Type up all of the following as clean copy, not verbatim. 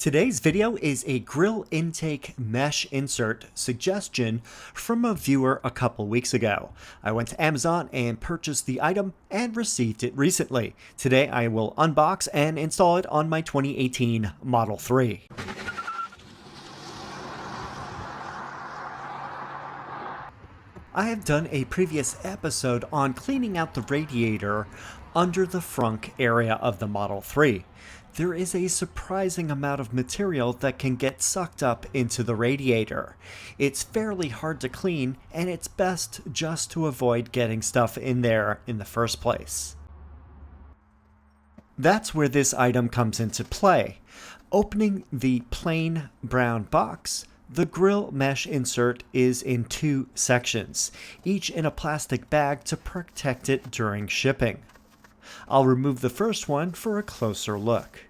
Today's video is a grill intake mesh insert suggestion from a viewer a couple weeks ago. I went to Amazon and purchased the item and received it recently. Today I will unbox and install it on my 2018 Model 3. I have done a previous episode on cleaning out the radiator under the frunk area of the Model 3. There is a surprising amount of material that can get sucked up into the radiator. It's fairly hard to clean, and it's best just to avoid getting stuff in there in the first place. That's where this item comes into play. Opening the plain brown box, the grill mesh insert is in two sections, each in a plastic bag to protect it during shipping. I'll remove the first one for a closer look.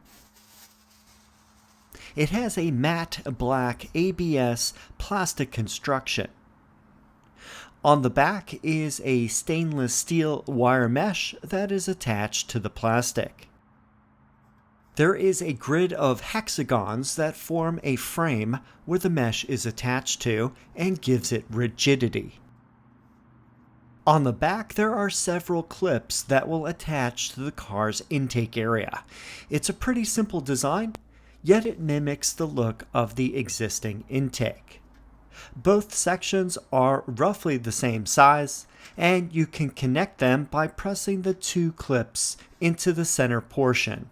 It has a matte black ABS plastic construction. On the back is a stainless steel wire mesh that is attached to the plastic. There is a grid of hexagons that form a frame where the mesh is attached to and gives it rigidity. On the back, there are several clips that will attach to the car's intake area. It's a pretty simple design, yet it mimics the look of the existing intake. Both sections are roughly the same size, and you can connect them by pressing the two clips into the center portion.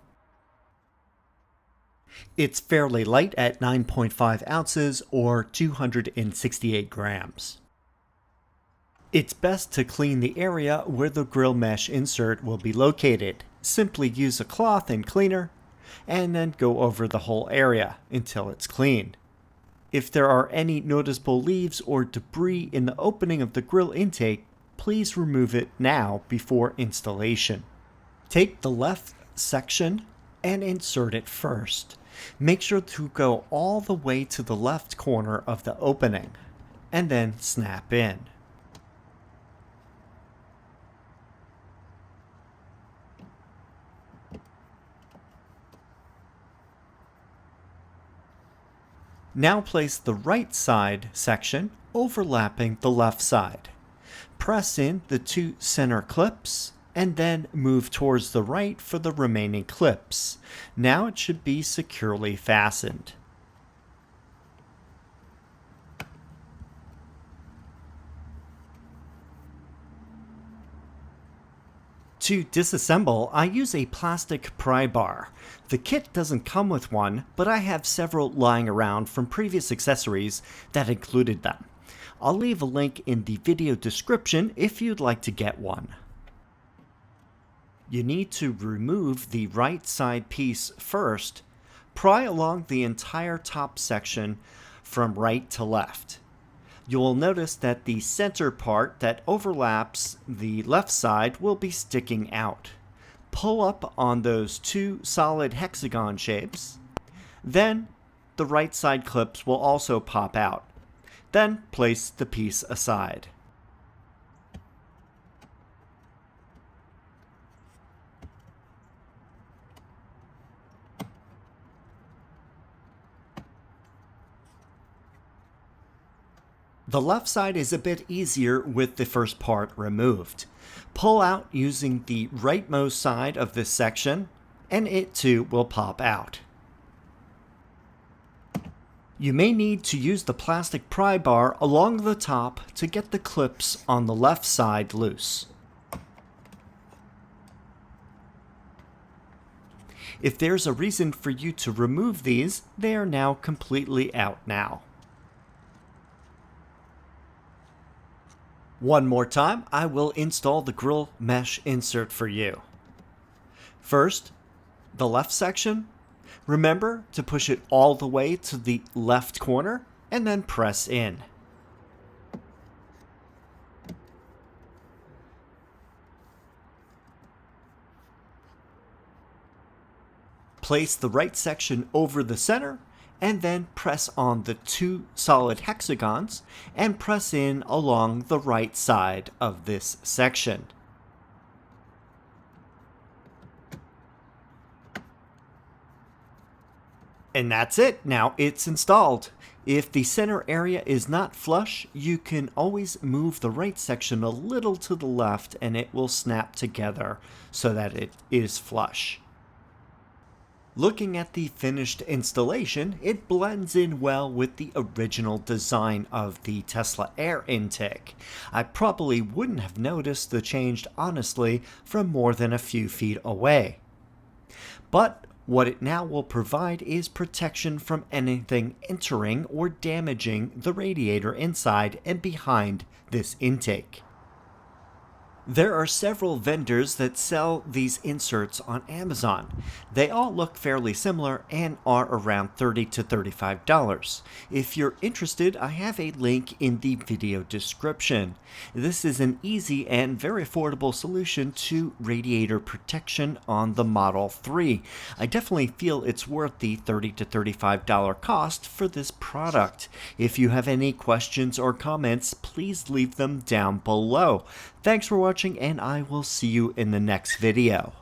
It's fairly light at 9.5 ounces or 268 grams. It's best to clean the area where the grill mesh insert will be located. Simply use a cloth and cleaner, and then go over the whole area until it's clean. If there are any noticeable leaves or debris in the opening of the grill intake, please remove it now before installation. Take the left section and insert it first. Make sure to go all the way to the left corner of the opening, and then snap in. Now place the right side section overlapping the left side. Press in the two center clips and then move towards the right for the remaining clips. Now it should be securely fastened. To disassemble, I use a plastic pry bar. The kit doesn't come with one, but I have several lying around from previous accessories that included them. I'll leave a link in the video description if you'd like to get one. You need to remove the right side piece first. Pry along the entire top section from right to left. You will notice that the center part that overlaps the left side will be sticking out. Pull up on those two solid hexagon shapes. Then the right side clips will also pop out. Then place the piece aside. The left side is a bit easier with the first part removed. Pull out using the rightmost side of this section, and it too will pop out. You may need to use the plastic pry bar along the top to get the clips on the left side loose. If there's a reason for you to remove these, they are now completely out now. One more time, I will install the grill mesh insert for you. First, the left section. Remember to push it all the way to the left corner and then press in. Place the right section over the center and then press on the two solid hexagons and press in along the right side of this section. And that's it. Now it's installed. If the center area is not flush, you can always move the right section a little to the left and it will snap together so that it is flush. Looking at the finished installation, it blends in well with the original design of the Tesla air intake. I probably wouldn't have noticed the change honestly from more than a few feet away. But what it now will provide is protection from anything entering or damaging the radiator inside and behind this intake. There are several vendors that sell these inserts on Amazon. They all look fairly similar and are around $30 to $35. If you're interested, I have a link in the video description. This is an easy and very affordable solution to radiator protection on the Model 3. I definitely feel it's worth the $30 to $35 cost for this product. If you have any questions or comments, please leave them down below. Thanks for watching, and I will see you in the next video.